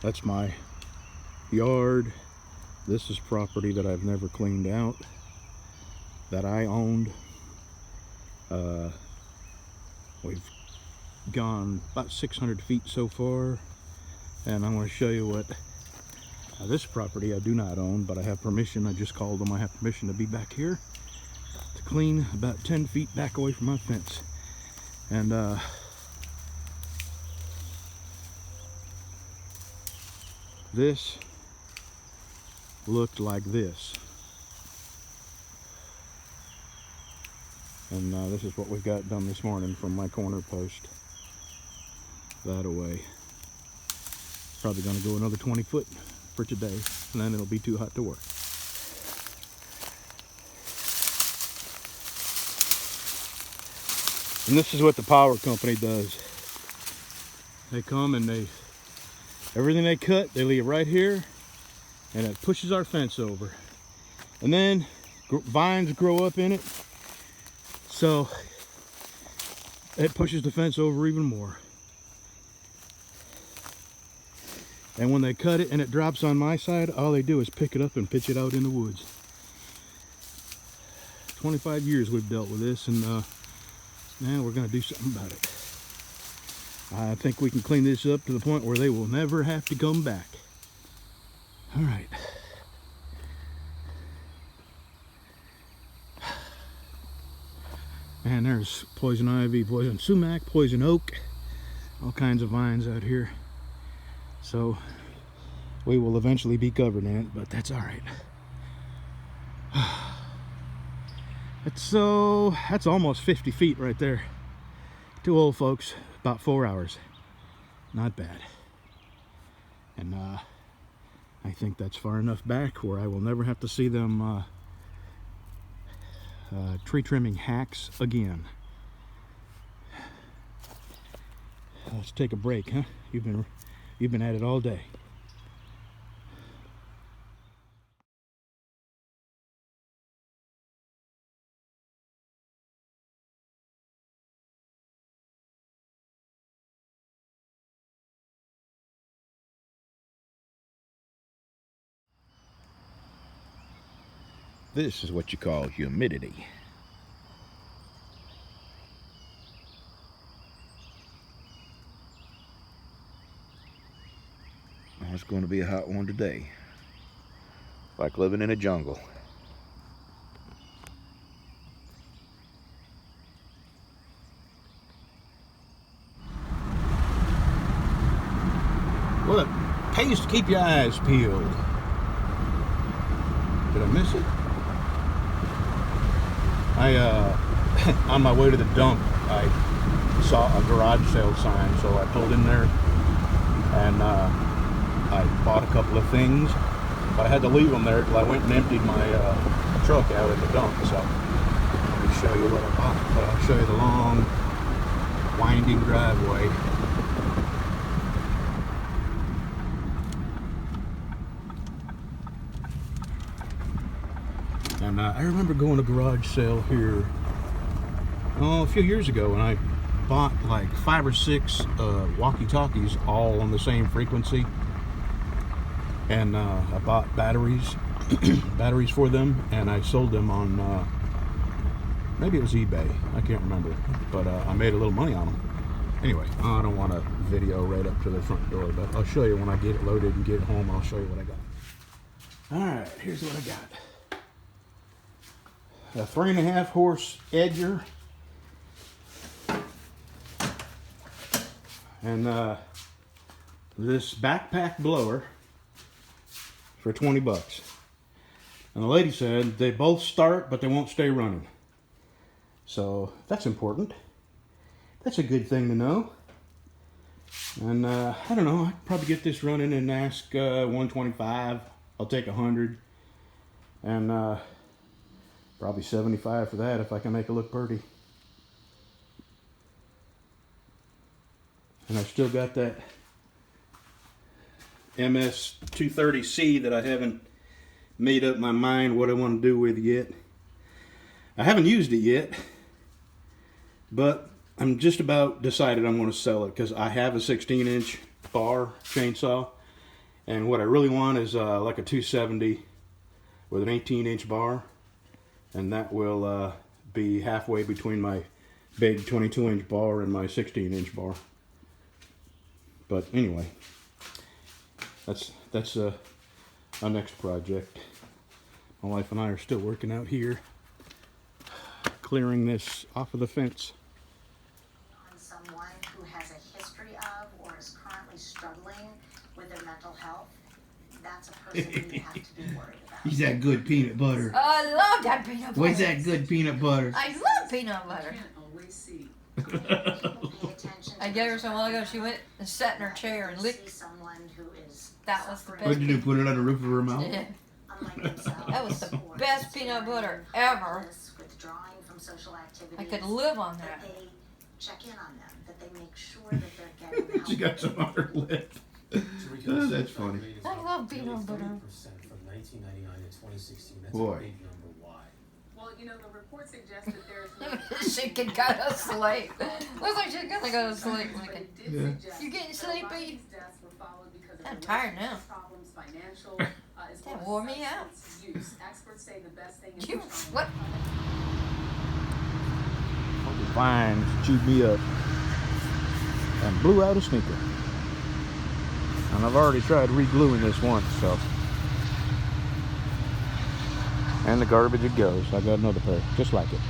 That's my yard. This is property that I've never cleaned out, that I owned. We've gone about 600 feet so far, and I'm going to show you what this property I do not own, but I have permission. I just called them. I have permission to be back here to clean about 10 feet back away from my fence. And this looked like this, and this is what we've got done this morning from my corner post that away. Probably going to go another 20 foot for today, and then it'll be too hot to work. And this is what the power company does. They come and everything they cut, they leave right here, and it pushes our fence over. And then vines grow up in it, so it pushes the fence over even more. And when they cut it and it drops on my side, all they do is pick it up and pitch it out in the woods. 25 years we've dealt with this, and now we're going to do something about it. I think we can clean this up to the point where they will never have to come back. All right. And there's poison ivy, poison sumac, poison oak, all kinds of vines out here. So we will eventually be covered in it, but that's all right. That's almost 50 feet right there. Two old folks, about 4 hours. Not bad. And I think that's far enough back where I will never have to see them tree trimming hacks again. Let's take a break, huh? You've been at it all day. This is what you call humidity. Oh, it's going to be a hot one today. Like living in a jungle. Well, it pays to keep your eyes peeled. Did I miss it? On my way to the dump, I saw a garage sale sign, so I pulled in there and I bought a couple of things, but I had to leave them there till I went and emptied my truck out at the dump. So let me show you what I bought. But I'll show you the long, winding driveway. And I remember going to a garage sale here a few years ago, and I bought like 5 or 6 walkie-talkies all on the same frequency, and I bought batteries for them, and I sold them on maybe it was eBay, I can't remember, but I made a little money on them. Anyway, I don't want a video right up to the front door, but I'll show you when I get it loaded and get it home. I'll show you what I got. All right, here's what I got. A 3.5 horse edger, and this backpack blower for 20 bucks. And the lady said they both start, but they won't stay running. So that's important. That's a good thing to know. And I don't know, I could probably get this running and ask 125. I'll take 100. And probably 75 for that if I can make it look pretty. And I've still got that MS 230C that I haven't made up my mind what I want to do with yet. I haven't used it yet, but I'm just about decided I'm going to sell it because I have a 16-inch bar chainsaw, And what I really want is like a 270 with an 18-inch bar, and that will be halfway between my big 22-inch bar and my 16-inch bar. But anyway, that's our next project. My wife and I are still working out here, clearing this off of the fence. On someone who has a history of or is currently struggling with their mental health, that's a person you have to be worried about. He's that good peanut butter. I love that peanut butter. What's that good peanut butter? I love peanut butter. Always see. People pay attention to I gave her some while ago. She went and sat in her chair and licked. someone who is That was the best. What'd you do? Put it on the roof of her mouth? Yeah. unlike themselves. That was the best peanut butter ever. Withdrawing from social activities. I could live on that. They check in on them, that they make sure that they're getting help. She got some on her lip. Oh, that's funny. I love peanut butter. From 1999 to 2016. That's Boy. a big number. Why? Well, you know, the report suggests that there is no. She could go to sleep. Looks like she's gonna go to sleep. Yeah. You getting sleepy? I'm tired now. That wore me out. Experts say the best thing is You what? The vines chewed me up and blew out a sneaker. And I've already tried re-gluing this once, so. And the garbage it goes. I got another pair, just like it.